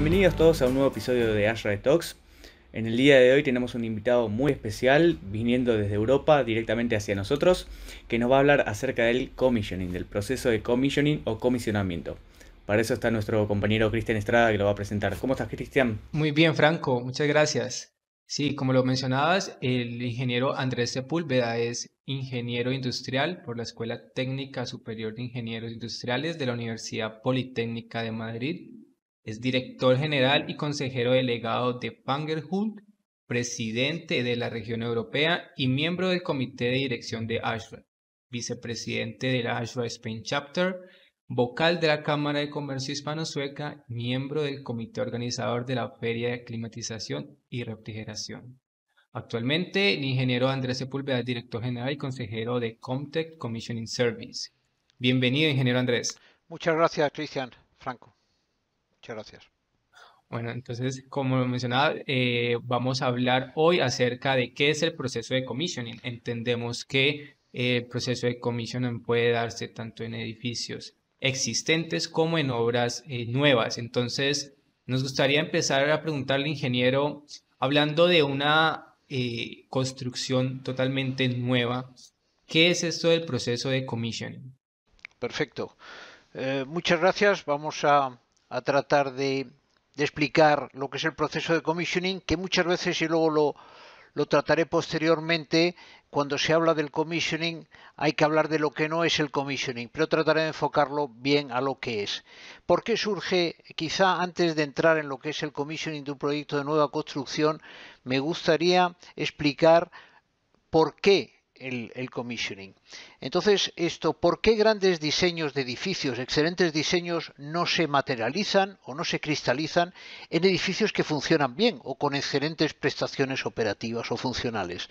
Bienvenidos todos a un nuevo episodio de Ashra Talks. En el día de hoy tenemos un invitado muy especial viniendo desde Europa directamente hacia nosotros, que nos va a hablar acerca del commissioning, del proceso de commissioning o comisionamiento. Para eso está nuestro compañero Cristian Estrada, que lo va a presentar. ¿Cómo estás, Cristian? Muy bien, Franco, muchas gracias. Sí, como lo mencionabas, el ingeniero Andrés Sepúlveda es ingeniero industrial por la Escuela Técnica Superior de Ingenieros Industriales de la Universidad Politécnica de Madrid. Es director general y consejero delegado de Pangerhult, presidente de la región europea y miembro del comité de dirección de ASHRAE, vicepresidente de la ASHRAE Spain Chapter, vocal de la Cámara de Comercio Hispano-Sueca, miembro del comité organizador de la Feria de Climatización y Refrigeración. Actualmente, el ingeniero Andrés Sepúlveda es director general y consejero de Comtech Commissioning Service. Bienvenido, ingeniero Andrés. Muchas gracias, Cristian, Franco. Muchas gracias. Bueno, entonces, como lo mencionaba, vamos a hablar hoy acerca de qué es el proceso de commissioning. Entendemos que el proceso de commissioning puede darse tanto en edificios existentes como en obras nuevas. Entonces, nos gustaría empezar a preguntarle al ingeniero, hablando de una construcción totalmente nueva, ¿qué es esto del proceso de commissioning? Perfecto. Muchas gracias. Vamos a tratar de explicar lo que es el proceso de commissioning, que muchas veces, y luego lo trataré posteriormente, cuando se habla del commissioning hay que hablar de lo que no es el commissioning, pero trataré de enfocarlo bien a lo que es. ¿Por qué surge? Quizá antes de entrar en lo que es el commissioning de un proyecto de nueva construcción, me gustaría explicar por qué el commissioning. Entonces, ¿por qué grandes diseños de edificios, excelentes diseños, no se materializan o no se cristalizan en edificios que funcionan bien o con excelentes prestaciones operativas o funcionales?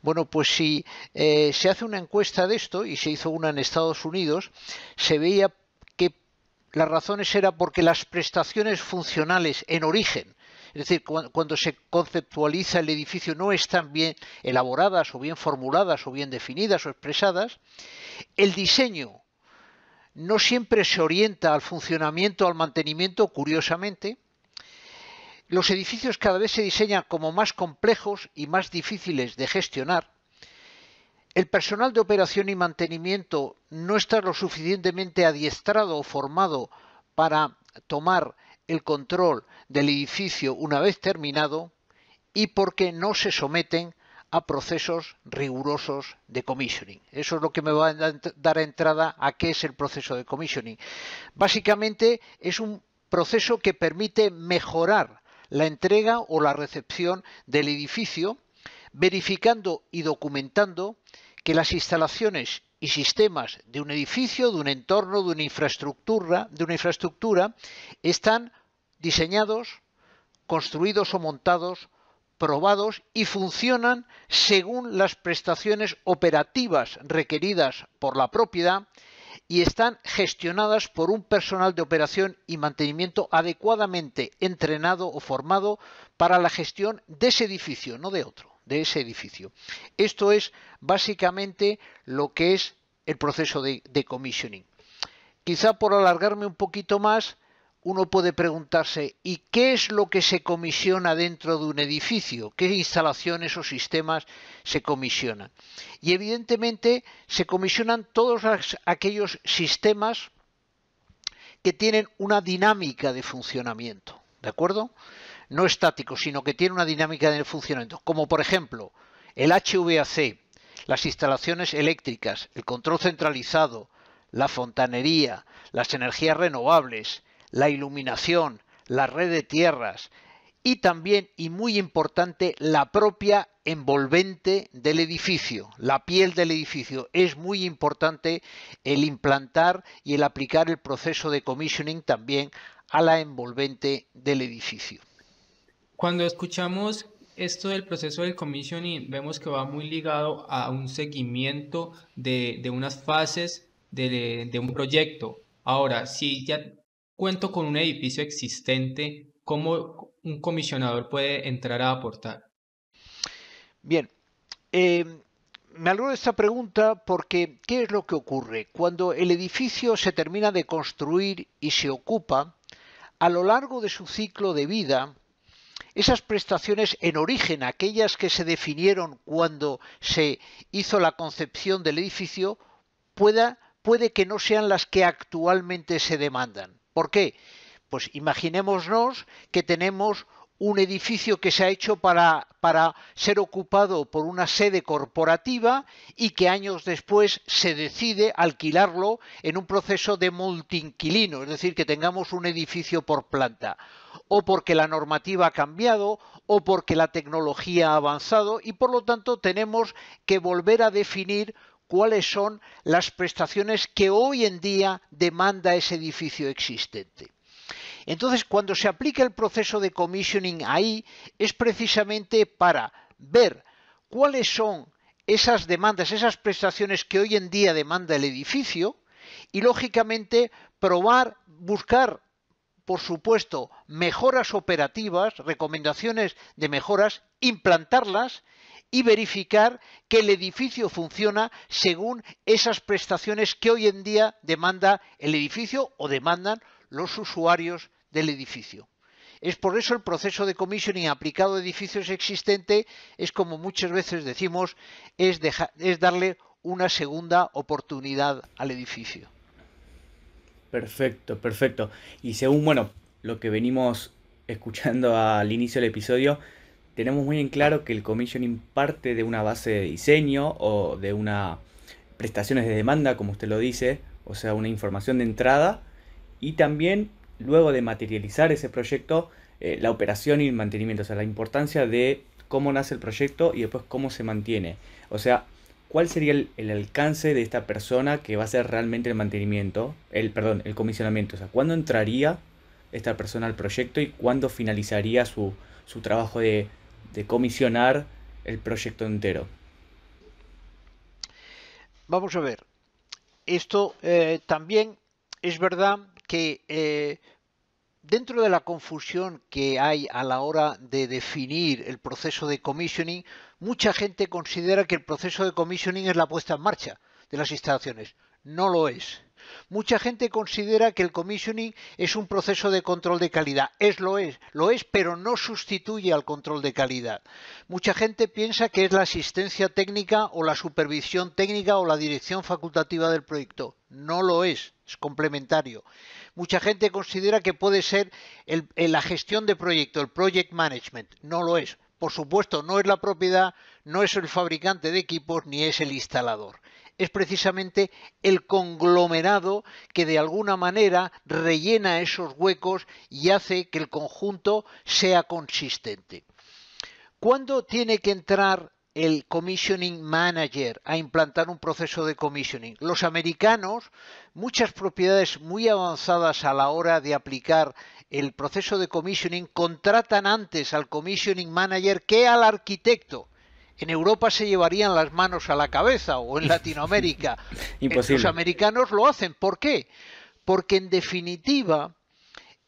Bueno, pues si se hace una encuesta de esto, y se hizo una en Estados Unidos, se veía que las razones eran porque las prestaciones funcionales en origen, es decir, cuando se conceptualiza el edificio, no están bien elaboradas o bien formuladas o bien definidas o expresadas. El diseño no siempre se orienta al funcionamiento, al mantenimiento, curiosamente. Los edificios cada vez se diseñan como más complejos y más difíciles de gestionar. El personal de operación y mantenimiento no está lo suficientemente adiestrado o formado para tomar el control del edificio una vez terminado, y porque no se someten a procesos rigurosos de commissioning. Eso es lo que me va a dar entrada a qué es el proceso de commissioning. Básicamente es un proceso que permite mejorar la entrega o la recepción del edificio, verificando y documentando que las instalaciones y sistemas de un edificio, de un entorno, de una infraestructura están diseñados, construidos o montados, probados y funcionan según las prestaciones operativas requeridas por la propiedad y están gestionadas por un personal de operación y mantenimiento adecuadamente entrenado o formado para la gestión de ese edificio, no de otro, de ese edificio. Esto es básicamente lo que es el proceso de commissioning. Quizá por alargarme un poquito más, uno puede preguntarse, ¿y qué es lo que se comisiona dentro de un edificio? ¿Qué instalaciones o sistemas se comisionan? Y evidentemente se comisionan todos aquellos sistemas que tienen una dinámica de funcionamiento, ¿de acuerdo? No estáticos, sino que tienen una dinámica de funcionamiento, como por ejemplo el HVAC, las instalaciones eléctricas, el control centralizado, la fontanería, las energías renovables, la iluminación, la red de tierras y también, y muy importante, la propia envolvente del edificio, la piel del edificio. Es muy importante el implantar y el aplicar el proceso de commissioning también a la envolvente del edificio. Cuando escuchamos esto del proceso del commissioning, vemos que va muy ligado a un seguimiento de unas fases de un proyecto. Ahora, si ya cuento con un edificio existente, ¿cómo un comisionador puede entrar a aportar? Bien, me alegro de esta pregunta porque ¿qué es lo que ocurre? Cuando el edificio se termina de construir y se ocupa, a lo largo de su ciclo de vida, esas prestaciones en origen, aquellas que se definieron cuando se hizo la concepción del edificio, puede que no sean las que actualmente se demandan. ¿Por qué? Pues imaginémonos que tenemos un edificio que se ha hecho para ser ocupado por una sede corporativa y que años después se decide alquilarlo en un proceso de multiinquilino, es decir, que tengamos un edificio por planta, o porque la normativa ha cambiado o porque la tecnología ha avanzado y por lo tanto tenemos que volver a definir cuáles son las prestaciones que hoy en día demanda ese edificio existente. Entonces, cuando se aplica el proceso de commissioning ahí, es precisamente para ver cuáles son esas demandas, esas prestaciones que hoy en día demanda el edificio y, lógicamente, probar, buscar, por supuesto, mejoras operativas, recomendaciones de mejoras, implantarlas y verificar que el edificio funciona según esas prestaciones que hoy en día demanda el edificio o demandan los usuarios del edificio. Es por eso el proceso de commissioning aplicado a edificios existentes es, como muchas veces decimos, es darle una segunda oportunidad al edificio. Perfecto, perfecto. Y según, bueno, lo que venimos escuchando al inicio del episodio, tenemos muy en claro que el commissioning parte de una base de diseño o de una prestaciones de demanda, como usted lo dice, o sea, una información de entrada, y también luego de materializar ese proyecto, la operación y el mantenimiento, o sea, la importancia de cómo nace el proyecto y después cómo se mantiene. O sea, ¿cuál sería el alcance de esta persona que va a hacer realmente el mantenimiento, el comisionamiento? O sea, ¿cuándo entraría esta persona al proyecto y cuándo finalizaría su trabajo de comisionar el proyecto entero? Vamos a ver, esto también es verdad que dentro de la confusión que hay a la hora de definir el proceso de commissioning, mucha gente considera que el proceso de commissioning es la puesta en marcha de las instalaciones. No lo es. Mucha gente considera que el commissioning es un proceso de control de calidad. Lo es, pero no sustituye al control de calidad. Mucha gente piensa que es la asistencia técnica o la supervisión técnica o la dirección facultativa del proyecto. No lo es complementario. Mucha gente considera que puede ser la gestión de proyecto, el project management. No lo es. Por supuesto, no es la propiedad, no es el fabricante de equipos ni es el instalador. Es precisamente el conglomerado que de alguna manera rellena esos huecos y hace que el conjunto sea consistente. ¿Cuándo tiene que entrar el commissioning manager a implantar un proceso de commissioning? Los americanos, muchas propiedades muy avanzadas a la hora de aplicar el proceso de commissioning, contratan antes al commissioning manager que al arquitecto. En Europa se llevarían las manos a la cabeza o en Latinoamérica. Imposible. Los americanos lo hacen. ¿Por qué? Porque en definitiva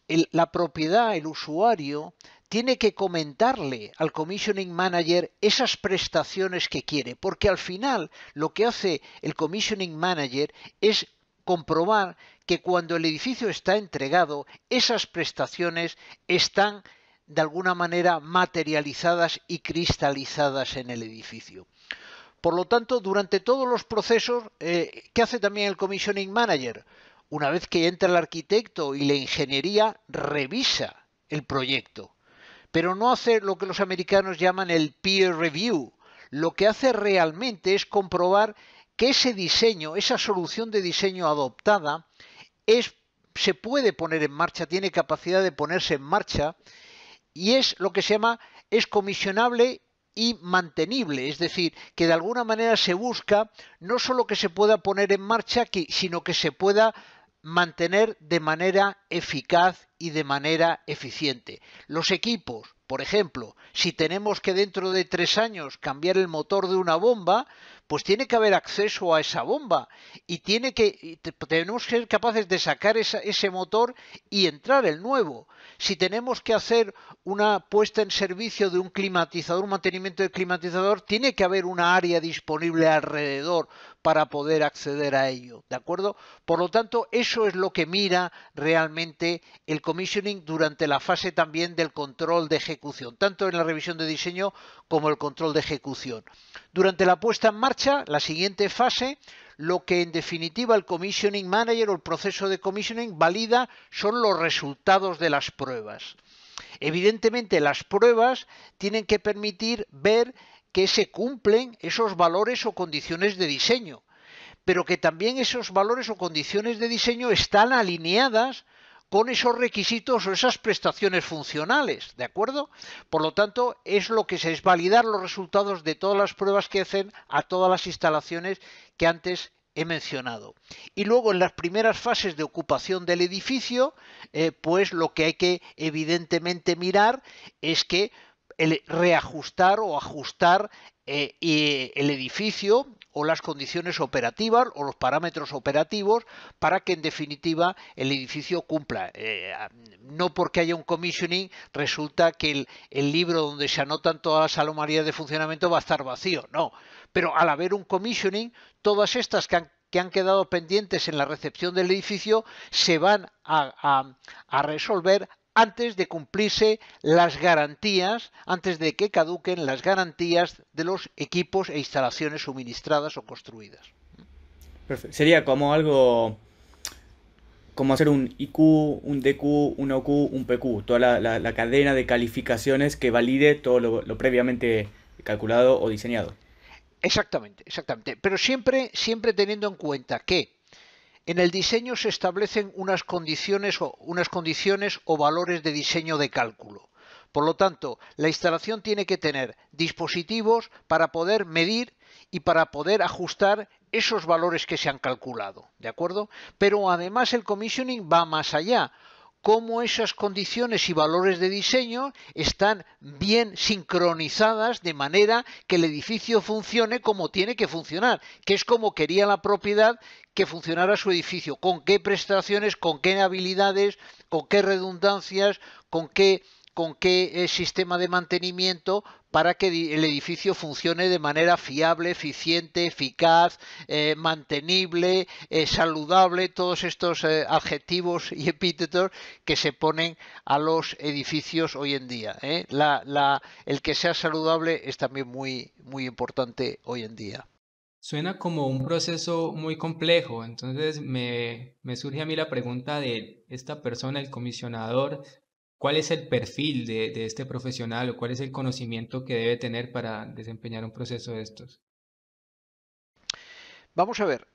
la propiedad, el usuario, tiene que comentarle al commissioning manager esas prestaciones que quiere, porque al final lo que hace el commissioning manager es comprobar que cuando el edificio está entregado, esas prestaciones están de alguna manera materializadas y cristalizadas en el edificio. Por lo tanto, durante todos los procesos, ¿qué hace también el commissioning manager? Una vez que entra el arquitecto y la ingeniería, revisa el proyecto. Pero no hace lo que los americanos llaman el peer review. Lo que hace realmente es comprobar que ese diseño, esa solución de diseño adoptada, se puede poner en marcha, tiene capacidad de ponerse en marcha y es lo que se llama, es comisionable y mantenible. Es decir, que de alguna manera se busca no solo que se pueda poner en marcha, sino que se pueda mantener de manera eficaz y de manera eficiente. Los equipos, por ejemplo, si tenemos que dentro de 3 años cambiar el motor de una bomba, pues tiene que haber acceso a esa bomba y tenemos que ser capaces de sacar ese motor y entrar el nuevo. Si tenemos que hacer una puesta en servicio de un climatizador, un mantenimiento del climatizador, tiene que haber una área disponible alrededor para poder acceder a ello, ¿de acuerdo? Por lo tanto, eso es lo que mira realmente el commissioning durante la fase también del control de ejecución, tanto en la revisión de diseño como el control de ejecución. Durante la puesta en marcha, la siguiente fase, lo que en definitiva el commissioning manager o el proceso de commissioning valida son los resultados de las pruebas. Evidentemente, las pruebas tienen que permitir ver que se cumplen esos valores o condiciones de diseño, pero que también esos valores o condiciones de diseño están alineadas con esos requisitos o esas prestaciones funcionales, ¿de acuerdo? Por lo tanto, es validar los resultados de todas las pruebas que hacen a todas las instalaciones que antes he mencionado. Y luego en las primeras fases de ocupación del edificio, pues lo que hay que evidentemente mirar es que reajustar o ajustar el edificio o las condiciones operativas o los parámetros operativos para que en definitiva el edificio cumpla. No porque haya un commissioning resulta que el libro donde se anotan todas las anomalías de funcionamiento va a estar vacío, no. Pero al haber un commissioning, todas estas que han quedado pendientes en la recepción del edificio se van a resolver antes de cumplirse las garantías, antes de que caduquen las garantías de los equipos e instalaciones suministradas o construidas. Perfecto. Sería como algo, como hacer un IQ, un DQ, un OQ, un PQ, toda la cadena de calificaciones que valide todo lo previamente calculado o diseñado. Exactamente, exactamente. Pero siempre teniendo en cuenta que en el diseño se establecen unas condiciones o valores de diseño de cálculo. Por lo tanto, la instalación tiene que tener dispositivos para poder medir y para poder ajustar esos valores que se han calculado, ¿de acuerdo? Pero además el commissioning va más allá. Cómo esas condiciones y valores de diseño están bien sincronizadas de manera que el edificio funcione como tiene que funcionar, que es como quería la propiedad que funcionara su edificio, con qué prestaciones, con qué habilidades, con qué redundancias, con qué sistema de mantenimiento para que el edificio funcione de manera fiable, eficiente, eficaz, mantenible, saludable, todos estos adjetivos y epítetos que se ponen a los edificios hoy en día. El que sea saludable es también muy, muy importante hoy en día. Suena como un proceso muy complejo, entonces me surge a mí la pregunta de esta persona, el comisionador. ¿Cuál es el perfil de este profesional o cuál es el conocimiento que debe tener para desempeñar un proceso de estos? Vamos a ver.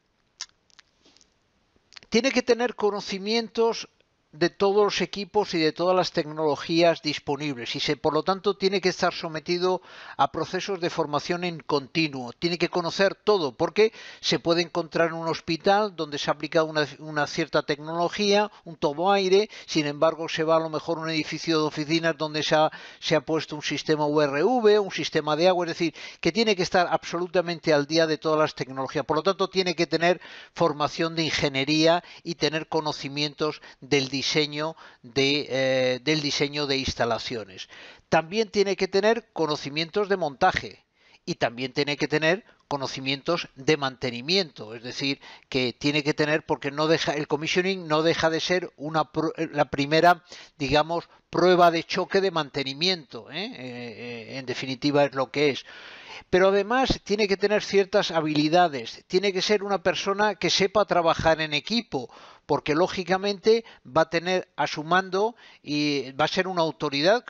Tiene que tener conocimientos de todos los equipos y de todas las tecnologías disponibles y por lo tanto tiene que estar sometido a procesos de formación en continuo, tiene que conocer todo porque se puede encontrar en un hospital donde se ha aplicado una cierta tecnología, un todo aire, sin embargo se va a lo mejor a un edificio de oficinas donde se ha puesto un sistema URV, un sistema de agua, es decir, que tiene que estar absolutamente al día de todas las tecnologías, por lo tanto tiene que tener formación de ingeniería y tener conocimientos del diseño de instalaciones. También tiene que tener conocimientos de montaje y también tiene que tener conocimientos de mantenimiento, es decir, que tiene que tener, porque el commissioning no deja de ser la primera, digamos, prueba de choque de mantenimiento, en definitiva es lo que es. Pero además tiene que tener ciertas habilidades, tiene que ser una persona que sepa trabajar en equipo, porque lógicamente va a tener a su mando y va a ser una autoridad,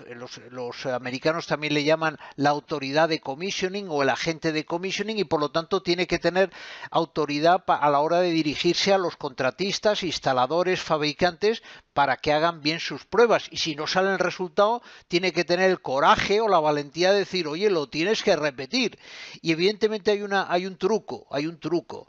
los americanos también le llaman la autoridad de commissioning o el agente de commissioning y por lo tanto tiene que tener autoridad a la hora de dirigirse a los contratistas, instaladores, fabricantes para que hagan bien sus pruebas y si no sale el resultado tiene que tener el coraje o la valentía de decir, oye, lo tienes que repetir y evidentemente hay un truco.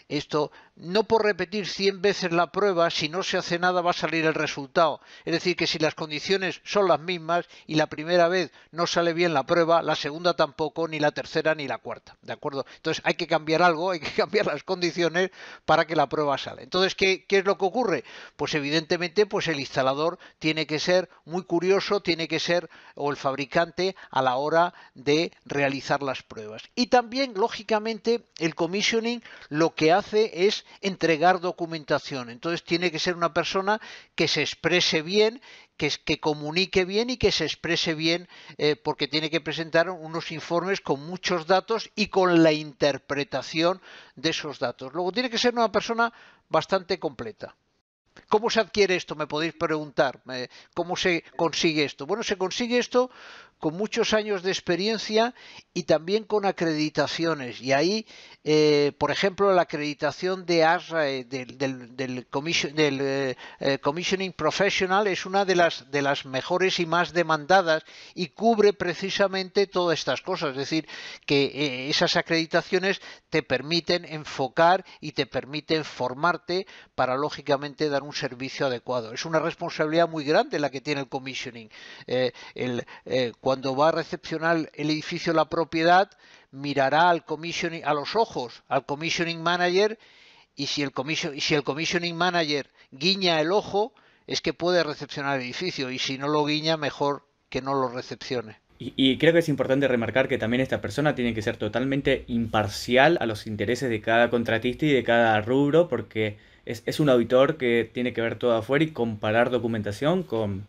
Esto, no por repetir 100 veces la prueba, si no se hace nada va a salir el resultado. Es decir, que si las condiciones son las mismas y la primera vez no sale bien la prueba, la segunda tampoco, ni la tercera ni la cuarta. ¿De acuerdo? Entonces hay que cambiar algo, hay que cambiar las condiciones para que la prueba salga. Entonces, ¿qué es lo que ocurre? Pues evidentemente pues el instalador tiene que ser muy curioso, tiene que ser, o el fabricante, a la hora de realizar las pruebas. Y también, lógicamente, el commissioning lo que hace es entregar documentación. Entonces tiene que ser una persona que se exprese bien, que comunique bien y que se exprese bien, porque tiene que presentar unos informes con muchos datos y con la interpretación de esos datos. Luego tiene que ser una persona bastante completa. ¿Cómo se adquiere esto? Me podéis preguntar. ¿Cómo se consigue esto? Bueno, se consigue esto con muchos años de experiencia y también con acreditaciones. Y ahí, por ejemplo, la acreditación de ASRAE, del Commissioning Professional, es una de las mejores y más demandadas y cubre precisamente todas estas cosas. Es decir, que esas acreditaciones te permiten enfocar y te permiten formarte para, lógicamente, dar un servicio adecuado. Es una responsabilidad muy grande la que tiene el commissioning. Cuando va a recepcionar el edificio la propiedad, mirará al commissioning, a los ojos al commissioning manager, y si el commissioning manager guiña el ojo, es que puede recepcionar el edificio, y si no lo guiña, mejor que no lo recepcione. Y creo que es importante remarcar que también esta persona tiene que ser totalmente imparcial a los intereses de cada contratista y de cada rubro, porque es un auditor que tiene que ver todo afuera y comparar documentación con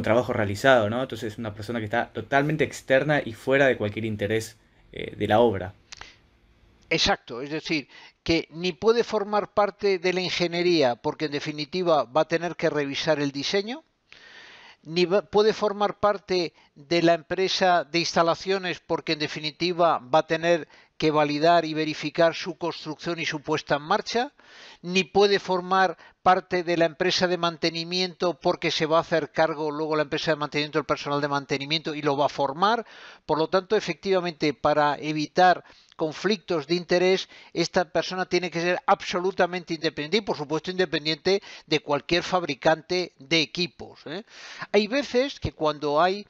trabajo realizado, ¿no? Entonces es una persona que está totalmente externa y fuera de cualquier interés de la obra. Exacto, es decir, que ni puede formar parte de la ingeniería, porque en definitiva va a tener que revisar el diseño, ni puede formar parte de la empresa de instalaciones, porque en definitiva va a tener que validar y verificar su construcción y su puesta en marcha, ni puede formar parte de la empresa de mantenimiento, porque se va a hacer cargo luego la empresa de mantenimiento, el personal de mantenimiento, y lo va a formar. Por lo tanto, efectivamente, para evitar conflictos de interés, esta persona tiene que ser absolutamente independiente y, por supuesto, independiente de cualquier fabricante de equipos. Hay veces que cuando hay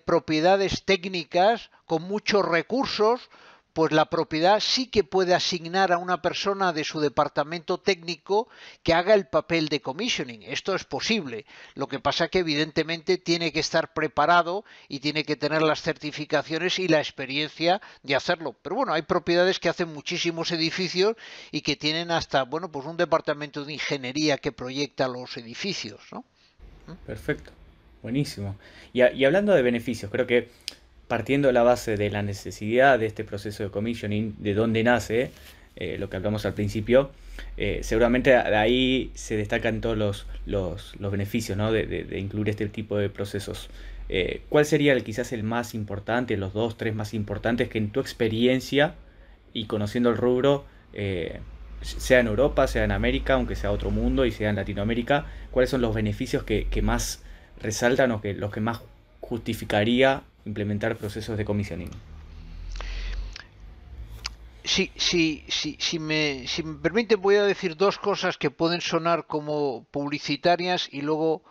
propiedades técnicas con muchos recursos, pues la propiedad sí que puede asignar a una persona de su departamento técnico que haga el papel de commissioning. Esto es posible. Lo que pasa es que evidentemente tiene que estar preparado y tiene que tener las certificaciones y la experiencia de hacerlo. Pero bueno, hay propiedades que hacen muchísimos edificios y que tienen hasta, bueno, pues un departamento de ingeniería que proyecta los edificios, ¿no? Perfecto, buenísimo. Y hablando de beneficios, creo que partiendo de la base de la necesidad de este proceso de commissioning, de dónde nace, lo que hablamos al principio, seguramente de ahí se destacan todos los beneficios, ¿no? de incluir este tipo de procesos. ¿Cuál sería quizás el más importante, los dos, tres más importantes que en tu experiencia y conociendo el rubro, sea en Europa, sea en América, aunque sea otro mundo y sea en Latinoamérica, cuáles son los beneficios que más resaltan o los que más justificaría implementar procesos de comisioning? Si me permite, voy a decir dos cosas que pueden sonar como publicitarias y luego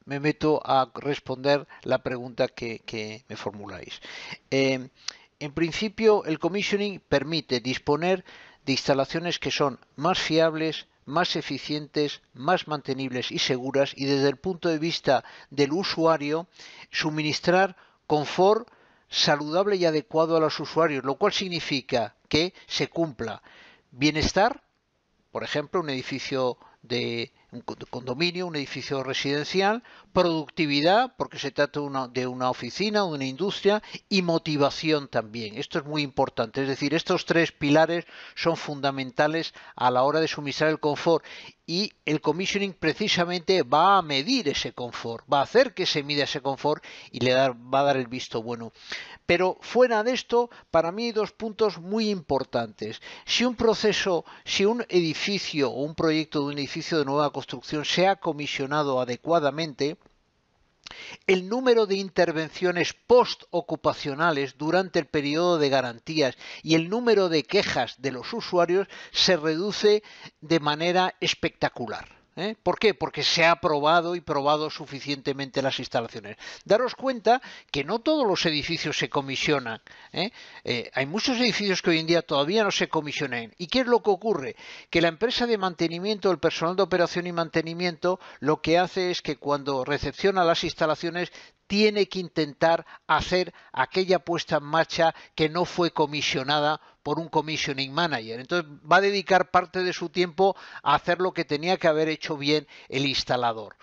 me meto a responder la pregunta que me formuláis. En principio, el commissioning permite disponer de instalaciones que son más fiables, más eficientes, más mantenibles y seguras, y desde el punto de vista del usuario, suministrar confort saludable y adecuado a los usuarios, lo cual significa que se cumpla bienestar, por ejemplo, un edificio de un condominio, un edificio residencial, productividad, porque se trata de una oficina, de una industria, y motivación también. Esto es muy importante, es decir, estos tres pilares son fundamentales a la hora de suministrar el confort, y el commissioning precisamente va a medir ese confort, va a hacer que se mida ese confort y va a dar el visto bueno. Pero fuera de esto, para mí hay dos puntos muy importantes. Si un edificio o un proyecto de un edificio de nueva construcción se ha comisionado adecuadamente, el número de intervenciones postocupacionales durante el periodo de garantías y el número de quejas de los usuarios se reduce de manera espectacular. ¿Por qué? Porque se ha probado y probado suficientemente las instalaciones. Daros cuenta que no todos los edificios se comisionan. Hay muchos edificios que hoy en día todavía no se comisionan. ¿Y qué es lo que ocurre? Que la empresa de mantenimiento, el personal de operación y mantenimiento, lo que hace es que cuando recepciona las instalaciones tiene que intentar hacer aquella puesta en marcha que no fue comisionada por un commissioning manager. Entonces va a dedicar parte de su tiempo a hacer lo que tenía que haber hecho bien el instalador.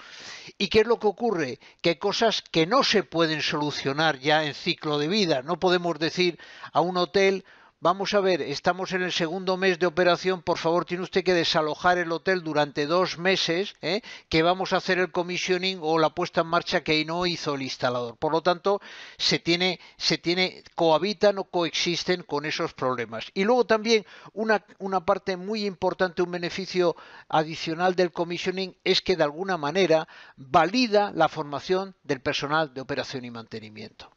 ¿Y qué es lo que ocurre? Que hay cosas que no se pueden solucionar ya en ciclo de vida. No podemos decir a un hotel: vamos a ver, estamos en el segundo mes de operación, por favor tiene usted que desalojar el hotel durante 2 meses, que vamos a hacer el commissioning o la puesta en marcha que no hizo el instalador. Por lo tanto, cohabitan o coexisten con esos problemas. Y luego también una parte muy importante, un beneficio adicional del commissioning es que de alguna manera valida la formación del personal de operación y mantenimiento.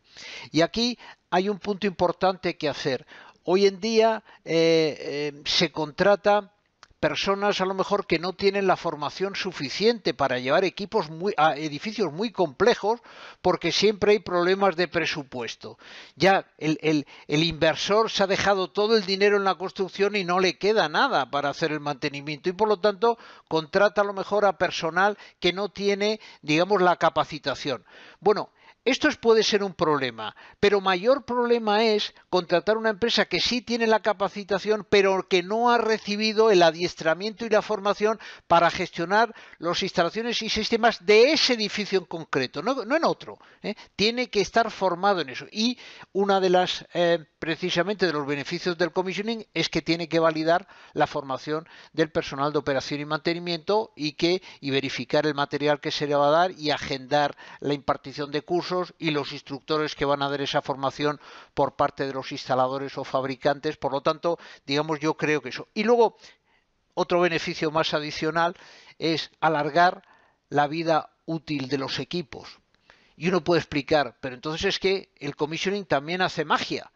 Y aquí hay un punto importante que hacer. Hoy en día se contrata personas a lo mejor que no tienen la formación suficiente para llevar equipos a edificios muy complejos, porque siempre hay problemas de presupuesto. Ya el inversor se ha dejado todo el dinero en la construcción y no le queda nada para hacer el mantenimiento, y por lo tanto contrata a lo mejor a personal que no tiene, digamos, la capacitación. Bueno, esto puede ser un problema, pero mayor problema es contratar una empresa que sí tiene la capacitación, pero que no ha recibido el adiestramiento y la formación para gestionar las instalaciones y sistemas de ese edificio en concreto, no en otro. Tiene que estar formado en eso. Y una de las, precisamente de los beneficios del commissioning es que tiene que validar la formación del personal de operación y mantenimiento y verificar el material que se le va a dar y agendar la impartición de cursos y los instructores que van a dar esa formación por parte de los instaladores o fabricantes. Por lo tanto, digamos, yo creo que eso. Y luego, otro beneficio más adicional es alargar la vida útil de los equipos. Y uno puede explicar, pero entonces es que el commissioning también hace magia,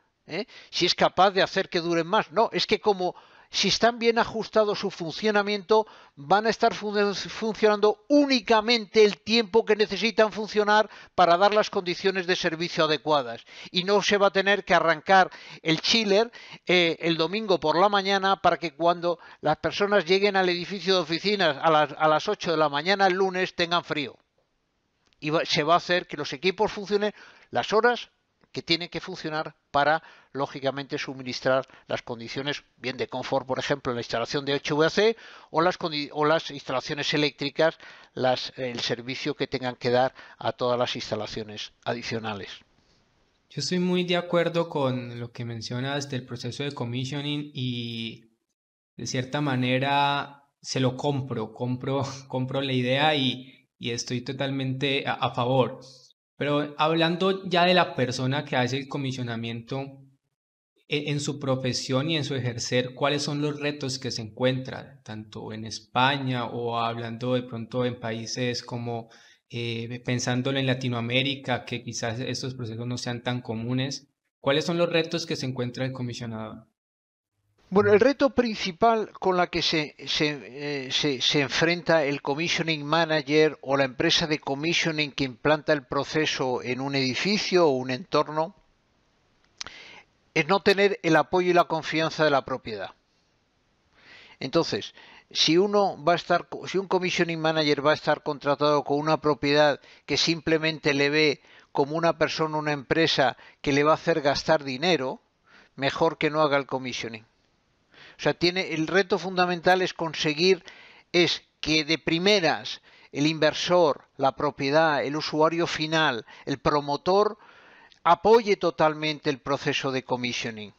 si es capaz de hacer que duren más. No, es que como si están bien ajustados su funcionamiento, van a estar funcionando únicamente el tiempo que necesitan funcionar para dar las condiciones de servicio adecuadas. Y no se va a tener que arrancar el chiller el domingo por la mañana para que cuando las personas lleguen al edificio de oficinas a las 8 de la mañana el lunes tengan frío. Y se va a hacer que los equipos funcionen las horas que tienen que funcionar para, lógicamente, suministrar las condiciones bien de confort, por ejemplo, en la instalación de HVAC o las instalaciones eléctricas, el servicio que tengan que dar a todas las instalaciones adicionales. Yo estoy muy de acuerdo con lo que mencionas del proceso de commissioning y de cierta manera se lo compro la idea y estoy totalmente a favor. Pero hablando ya de la persona que hace el comisionamiento en su profesión y en su ejercer, ¿cuáles son los retos que se encuentran, tanto en España o hablando de pronto en países como pensándolo en Latinoamérica, que quizás estos procesos no sean tan comunes? ¿Cuáles son los retos que se encuentra el comisionado? Bueno, el reto principal con la que se enfrenta el commissioning manager o la empresa de commissioning que implanta el proceso en un edificio o un entorno es no tener el apoyo y la confianza de la propiedad. Entonces, si un commissioning manager va a estar contratado con una propiedad que simplemente le ve como una persona, una empresa que le va a hacer gastar dinero, mejor que no haga el commissioning. O sea, el reto fundamental es que de primeras el inversor, la propiedad, el usuario final, el promotor, apoye totalmente el proceso de commissioning.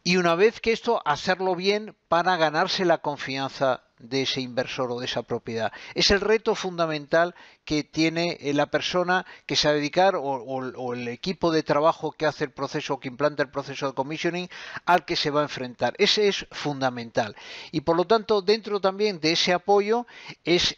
Y una vez que hacerlo bien para ganarse la confianza de ese inversor o de esa propiedad. Es el reto fundamental que tiene la persona que se va a dedicar o el equipo de trabajo que hace el proceso, que implanta el proceso de commissioning, al que se va a enfrentar. Ese es fundamental. Y por lo tanto, dentro también de ese apoyo es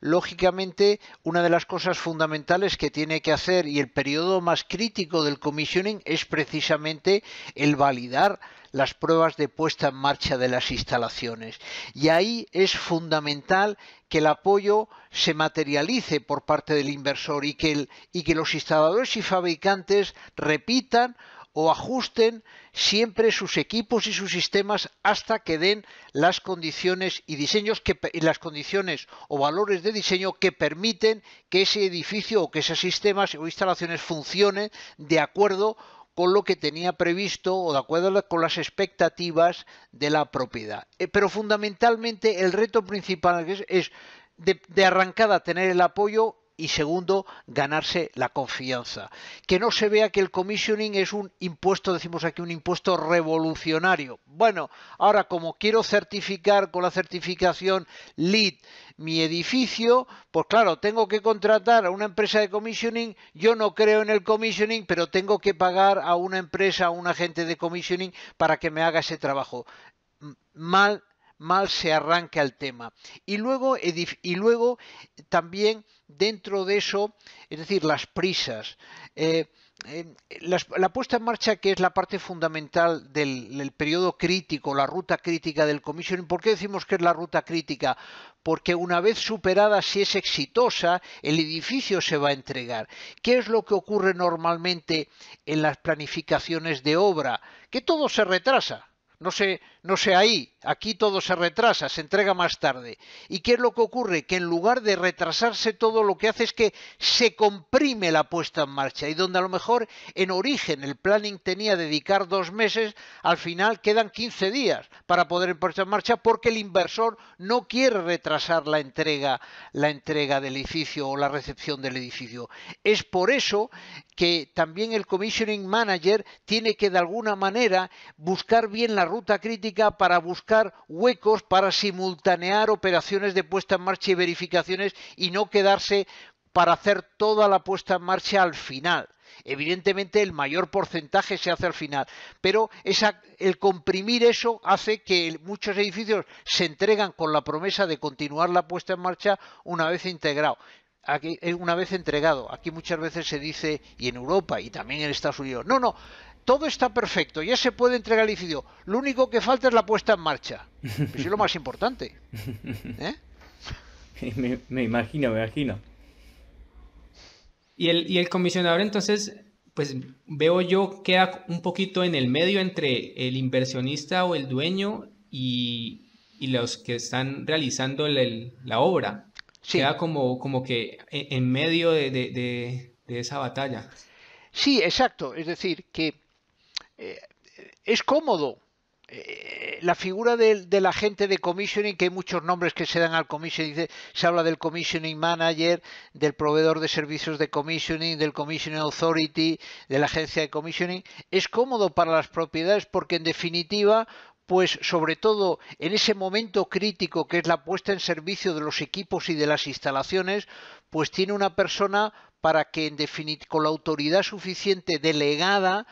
lógicamente una de las cosas fundamentales que tiene que hacer, y el periodo más crítico del commissioning es precisamente el validar las pruebas de puesta en marcha de las instalaciones. Y ahí es fundamental que el apoyo se materialice por parte del inversor y que los instaladores y fabricantes repitan o ajusten siempre sus equipos y sus sistemas hasta que den las condiciones y diseños las condiciones o valores de diseño que permiten que ese edificio o que esos sistemas o instalaciones funcionen de acuerdo con lo que tenía previsto o de acuerdo con las expectativas de la propiedad. Pero fundamentalmente el reto principal es de arrancada tener el apoyo y segundo, ganarse la confianza. Que no se vea que el commissioning es un impuesto, decimos aquí, un impuesto revolucionario. Bueno, ahora como quiero certificar con la certificación LEED mi edificio, pues claro, tengo que contratar a una empresa de commissioning. Yo no creo en el commissioning, pero tengo que pagar a una empresa, a un agente de commissioning para que me haga ese trabajo. Mal se arranca el tema. Y luego también dentro de eso, es decir, las prisas. La puesta en marcha, que es la parte fundamental del periodo crítico, la ruta crítica del commissioning. ¿Por qué decimos que es la ruta crítica? Porque una vez superada, si es exitosa, el edificio se va a entregar. ¿Qué es lo que ocurre normalmente en las planificaciones de obra? Que todo se retrasa. No sé ahí, aquí todo se retrasa, se entrega más tarde. ¿Y qué es lo que ocurre? Que en lugar de retrasarse todo, lo que hace es que se comprime la puesta en marcha. Y donde a lo mejor en origen el planning tenía dedicar 2 meses, al final quedan 15 días para poder poner en marcha porque el inversor no quiere retrasar la entrega del edificio o la recepción del edificio. Es por eso que también el commissioning manager tiene que de alguna manera buscar bien la ruta crítica para buscar huecos para simultanear operaciones de puesta en marcha y verificaciones y no quedarse para hacer toda la puesta en marcha al final. Evidentemente el mayor porcentaje se hace al final, pero el comprimir eso hace que muchos edificios se entregan con la promesa de continuar la puesta en marcha una vez integrado. Una vez entregado. Aquí muchas veces se dice, y en Europa y también en Estados Unidos, no, todo está perfecto, ya se puede entregar el edificio, lo único que falta es la puesta en marcha. Eso es lo más importante. Me imagino. Y el comisionador, entonces, pues veo yo, queda un poquito en el medio entre el inversionista o el dueño y los que están realizando la obra. Sí. Queda como que en medio de esa batalla. Sí, exacto. Es decir, que es cómodo. La figura del agente de commissioning, que hay muchos nombres que se dan al commissioning, se habla del commissioning manager, del proveedor de servicios de commissioning, del commissioning authority, de la agencia de commissioning. Es cómodo para las propiedades porque en definitiva, pues sobre todo en ese momento crítico que es la puesta en servicio de los equipos y de las instalaciones, pues tiene una persona para que en definitiva, con la autoridad suficiente delegada,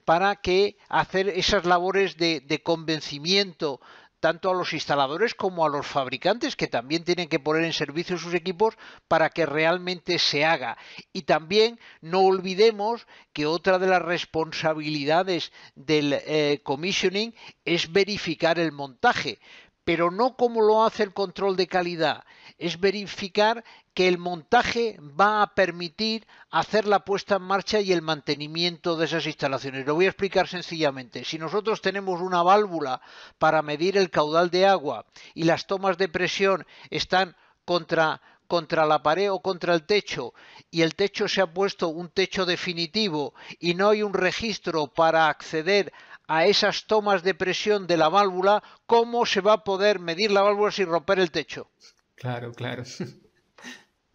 para que hacer esas labores de convencimiento tanto a los instaladores como a los fabricantes, que también tienen que poner en servicio sus equipos para que realmente se haga. Y también no olvidemos que otra de las responsabilidades del commissioning es verificar el montaje, pero no como lo hace el control de calidad, es verificar que el montaje va a permitir hacer la puesta en marcha y el mantenimiento de esas instalaciones. Lo voy a explicar sencillamente. Si nosotros tenemos una válvula para medir el caudal de agua y las tomas de presión están contra la pared o contra el techo y el techo se ha puesto un techo definitivo y no hay un registro para acceder a esas tomas de presión de la válvula, ¿cómo se va a poder medir la válvula sin romper el techo? Claro.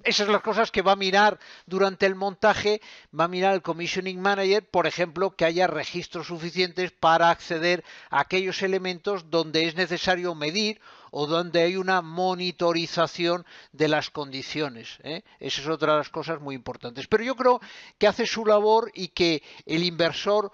Esas son las cosas que va a mirar durante el montaje, va a mirar el Commissioning Manager, por ejemplo, que haya registros suficientes para acceder a aquellos elementos donde es necesario medir o donde hay una monitorización de las condiciones, ¿eh? Esa es otra de las cosas muy importantes. Pero yo creo que hace su labor y que el inversor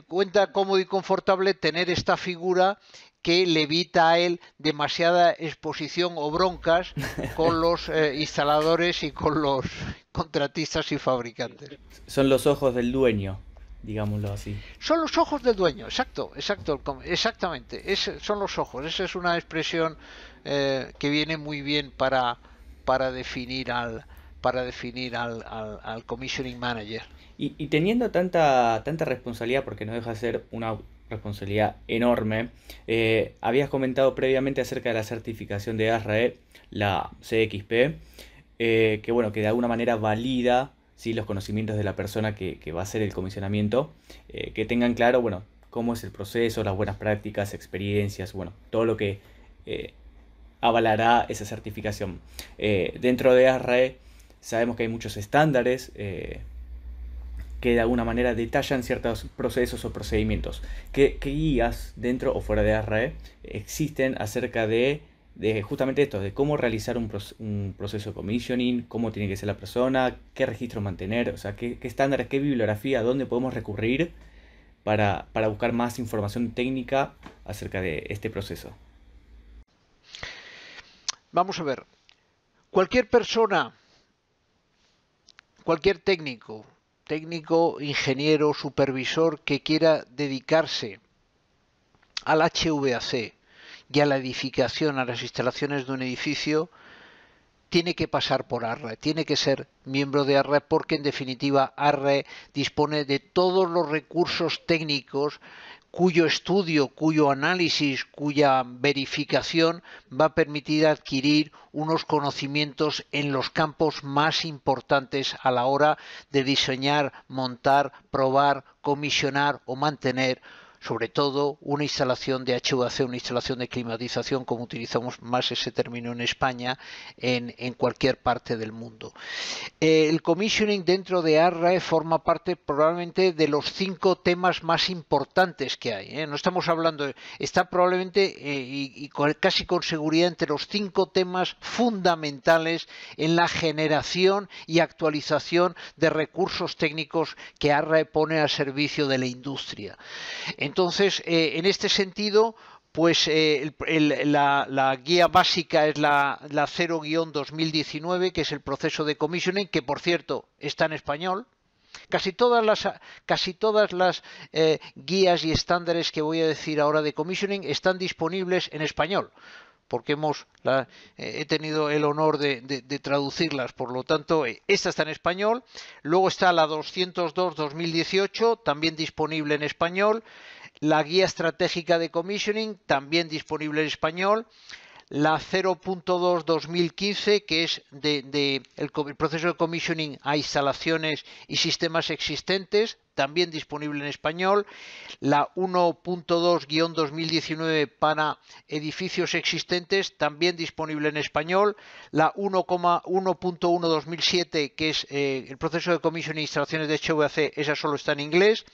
cuenta cómodo y confortable tener esta figura que le evita a él demasiada exposición o broncas con los instaladores y con los contratistas y fabricantes. Son los ojos del dueño, digámoslo así. Son los ojos del dueño, exacto, exactamente, son los ojos. Esa es una expresión que viene muy bien para definir al commissioning manager. Y teniendo tanta responsabilidad, porque no deja de ser una responsabilidad enorme, habías comentado previamente acerca de la certificación de ASRAE, la CXP, que bueno, que de alguna manera valida, ¿sí?, los conocimientos de la persona que va a hacer el comisionamiento, que tengan claro, bueno, cómo es el proceso, las buenas prácticas, experiencias, bueno, todo lo que avalará esa certificación. Dentro de ASRAE sabemos que hay muchos estándares que de alguna manera detallan ciertos procesos o procedimientos. ¿Qué guías dentro o fuera de ASRAE existen acerca de justamente esto, de cómo realizar un proceso de commissioning, cómo tiene que ser la persona, qué registro mantener, o sea, qué estándares, qué bibliografía, dónde podemos recurrir para buscar más información técnica acerca de este proceso? Vamos a ver, cualquier persona, cualquier técnico, ingeniero, supervisor que quiera dedicarse al HVAC y a la edificación, a las instalaciones de un edificio, tiene que pasar por ASRAE, tiene que ser miembro de ASRAE porque en definitiva ASRAE dispone de todos los recursos técnicos cuyo estudio, cuyo análisis, cuya verificación va a permitir adquirir unos conocimientos en los campos más importantes a la hora de diseñar, montar, probar, comisionar o mantener, sobre todo una instalación de HVAC, una instalación de climatización, como utilizamos más ese término en España, en cualquier parte del mundo. El commissioning dentro de ASRAE forma parte probablemente de los 5 temas más importantes que hay, ¿eh? No estamos hablando, está probablemente casi con seguridad entre los 5 temas fundamentales en la generación y actualización de recursos técnicos que ASRAE pone al servicio de la industria. Entonces, en este sentido, pues la guía básica es la 0-2019, que es el proceso de commissioning, que por cierto está en español. Casi todas las guías y estándares que voy a decir ahora de commissioning están disponibles en español, porque he tenido el honor de traducirlas, por lo tanto, esta está en español. Luego está la 202-2018, también disponible en español. La guía estratégica de commissioning, también disponible en español. La 0.2-2015, que es el proceso de commissioning a instalaciones y sistemas existentes, también disponible en español. La 1.2-2019 para edificios existentes, también disponible en español. La 1.1-2007, que es el proceso de commissioning a instalaciones de HVAC, esa solo está en inglés.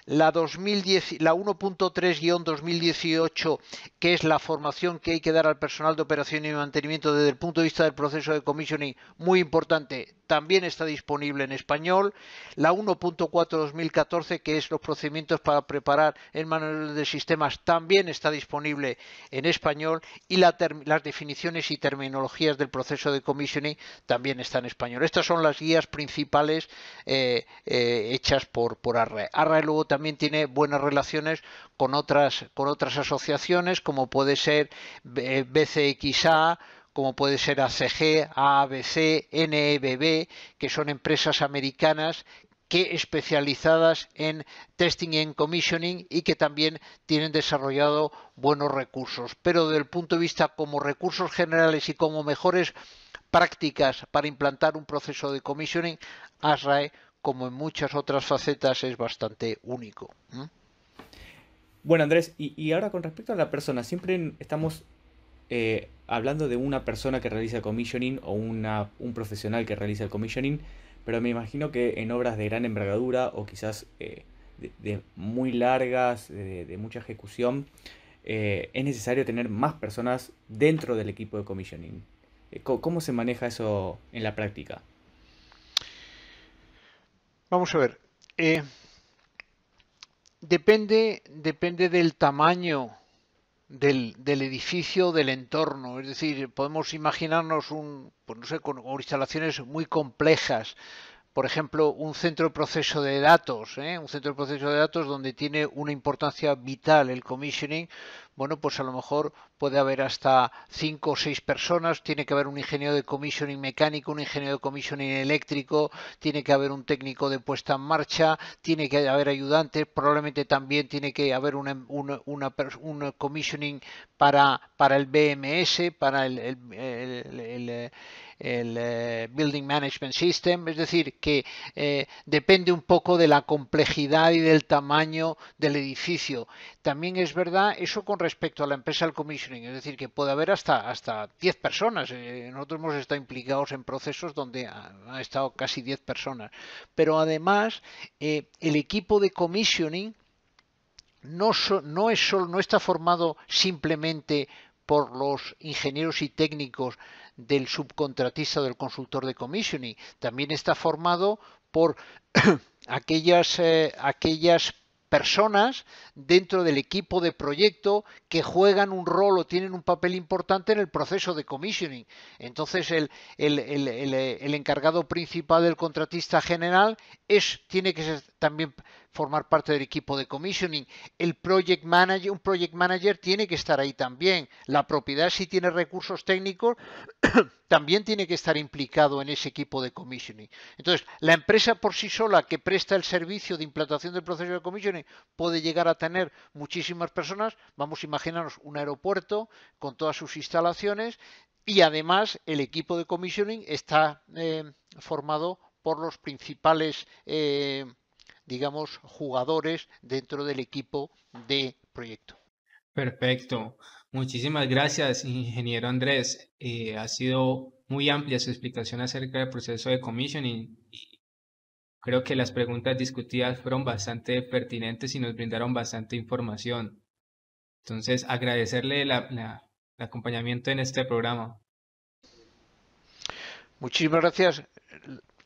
La 1.3-2018, que es la formación que hay que dar al personal de operación y mantenimiento desde el punto de vista del proceso de commissioning, muy importante, también está disponible en español. La 1.4-2014, que es los procedimientos para preparar el manual de sistemas, también está disponible en español. Y las definiciones y terminologías del proceso de commissioning también están en español. Estas son las guías principales hechas por ASRAE. ASRAE luego también tiene buenas relaciones con otras asociaciones, como puede ser BCXA, como puede ser ACG, AABC, NEBB, que son empresas americanas que especializadas en testing y en commissioning y que también tienen desarrollado buenos recursos. Pero desde el punto de vista como recursos generales y como mejores prácticas para implantar un proceso de commissioning, ASRAE, como en muchas otras facetas, es bastante único. Bueno, Andrés, y ahora con respecto a la persona, siempre estamos hablando de una persona que realiza el commissioning o un profesional que realiza el commissioning, pero me imagino que en obras de gran envergadura o quizás de muy largas, de mucha ejecución, es necesario tener más personas dentro del equipo de commissioning. ¿Cómo se maneja eso en la práctica? Vamos a ver. Depende del tamaño del edificio, del entorno. Es decir, podemos imaginarnos pues no sé, con instalaciones muy complejas. Por ejemplo, un centro de proceso de datos, un centro de proceso de datos donde tiene una importancia vital el commissioning. Bueno, pues a lo mejor puede haber hasta 5 o 6 personas, tiene que haber un ingeniero de commissioning mecánico, un ingeniero de commissioning eléctrico, tiene que haber un técnico de puesta en marcha, tiene que haber ayudantes, probablemente también tiene que haber un commissioning para el BMS, para el Building Management System, es decir, que depende un poco de la complejidad y del tamaño del edificio. También es verdad eso con respecto a la empresa del commissioning, es decir, que puede haber hasta 10 personas. Nosotros hemos estado implicados en procesos donde han estado casi 10 personas. Pero además, el equipo de commissioning no está formado simplemente por los ingenieros y técnicos del subcontratista o del consultor de commissioning. También está formado por aquellas personas dentro del equipo de proyecto que juegan un rol o tienen un papel importante en el proceso de commissioning. Entonces el encargado principal del contratista general tiene que también formar parte del equipo de commissioning. Un project manager tiene que estar ahí también. La propiedad, si tiene recursos técnicos, también tiene que estar implicado en ese equipo de commissioning. Entonces, la empresa por sí sola que presta el servicio de implantación del proceso de commissioning puede llegar a tener muchísimas personas. Vamos a imaginarnos un aeropuerto con todas sus instalaciones y además el equipo de commissioning está formado por los principales digamos, jugadores dentro del equipo de proyecto. Perfecto. Muchísimas gracias, ingeniero Andrés. Ha sido muy amplia su explicación acerca del proceso de commissioning y creo que las preguntas discutidas fueron bastante pertinentes y nos brindaron bastante información. Entonces, agradecerle el acompañamiento en este programa. Muchísimas gracias.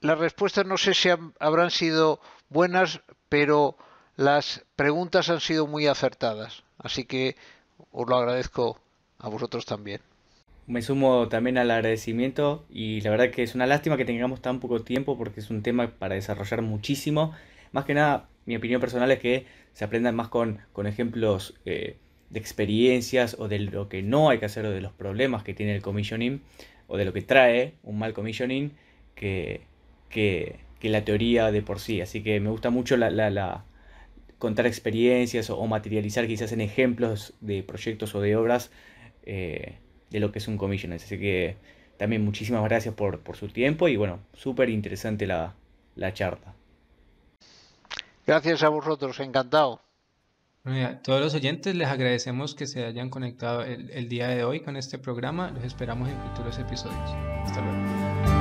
Las respuestas no sé si habrán sido buenas, pero las preguntas han sido muy acertadas. Así que os lo agradezco a vosotros también. Me sumo también al agradecimiento y la verdad que es una lástima que tengamos tan poco tiempo porque es un tema para desarrollar muchísimo. Más que nada, mi opinión personal es que se aprendan más con ejemplos de experiencias o de lo que no hay que hacer o de los problemas que tiene el commissioning o de lo que trae un mal commissioning que, que la teoría de por sí. Así que me gusta mucho contar experiencias o materializar quizás en ejemplos de proyectos o de obras de lo que es un commissioning. Así que también muchísimas gracias por su tiempo y bueno, súper interesante la charla. Gracias a vosotros, encantado. A todos los oyentes les agradecemos que se hayan conectado el día de hoy con este programa. Los esperamos en futuros episodios. Hasta luego.